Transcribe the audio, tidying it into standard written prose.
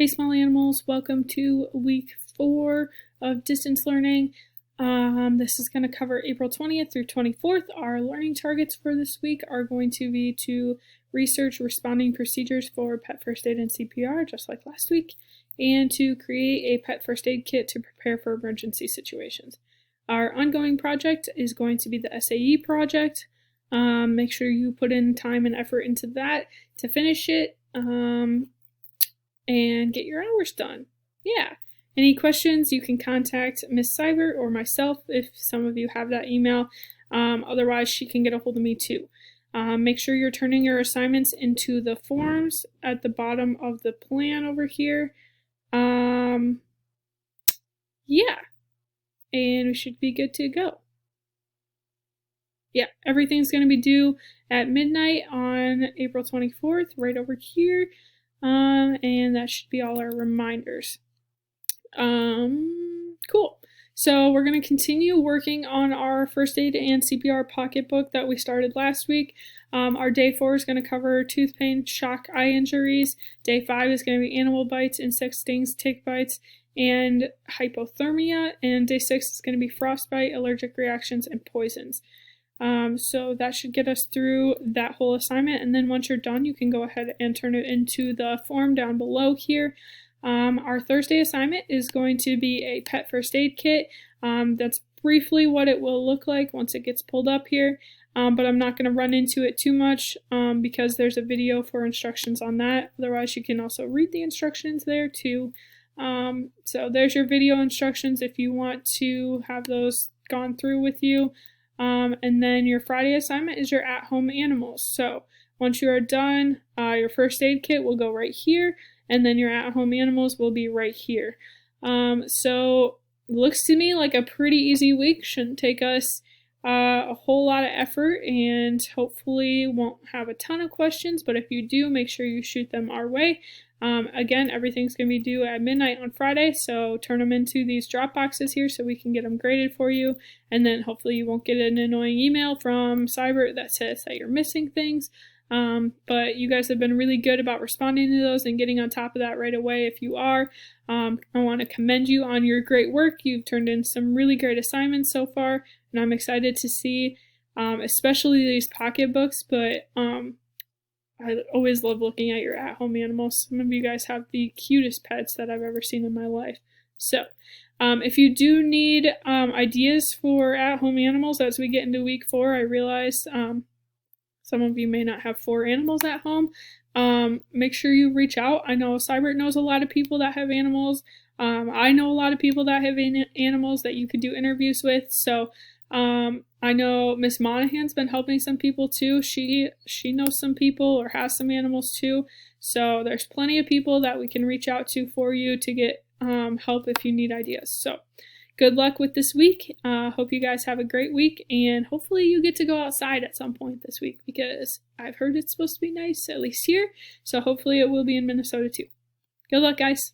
Hey small animals, welcome to week 4 of distance learning. This is going to cover April 20th through 24th. Our learning targets for this week are going to be to research responding procedures for pet first aid and CPR, just like last week, and to create a pet first aid kit to prepare for emergency situations. Our ongoing project is going to be the SAE project. Make sure you put in time and effort into that to finish it. And get your hours done. Yeah. Any questions, you can contact Miss Seibert or myself if some of you have that email. Otherwise, she can get a hold of me too. Make sure you're turning your assignments into the forms at the bottom of the plan over here. Yeah. And we should be good to go. Yeah, everything's going to be due at midnight on April 24th, right over here. And that should be all our reminders. Cool. So we're going to continue working on our first aid and CPR pocketbook that we started last week. Our day 4 is going to cover tooth pain, shock, eye injuries. Day 5 is going to be animal bites, insect stings, tick bites, and hypothermia. And day 6 is going to be frostbite, allergic reactions, and poisons. So that should get us through that whole assignment, and then once you're done, you can go ahead and turn it into the form down below here. Our Thursday assignment is going to be a pet first aid kit. That's briefly what it will look like once it gets pulled up here, but I'm not going to run into it too much because there's a video for instructions on that. Otherwise, you can also read the instructions there too. So there's your video instructions if you want to have those gone through with you. And then your Friday assignment is your at-home animals. So once you are done, your first aid kit will go right here, and then your at-home animals will be right here. So looks to me like a pretty easy week. Shouldn't take us a whole lot of effort, and hopefully won't have a ton of questions, but if you do, make sure you shoot them our way. Again, everything's going to be due at midnight on Friday, so turn them into these drop boxes here so we can get them graded for you, and then hopefully you won't get an annoying email from Seibert that says that you're missing things. But you guys have been really good about responding to those and getting on top of that right away if you are. I want to commend you on your great work. You've turned in some really great assignments so far, and I'm excited to see especially these pocketbooks, but I always love looking at your at-home animals. Some of you guys have the cutest pets that I've ever seen in my life. So, if you do need ideas for at-home animals as we get into week 4, I realize some of you may not have 4 animals at home. Make sure you reach out. I know Seibert knows a lot of people that have animals. I know a lot of people that have animals that you could do interviews with. So, I know Miss Monahan's been helping some people too. She knows some people or has some animals too. So there's plenty of people that we can reach out to for you to get help if you need ideas. So good luck with this week. Hope you guys have a great week, and hopefully you get to go outside at some point this week because I've heard it's supposed to be nice, at least here. So hopefully it will be in Minnesota too. Good luck, guys.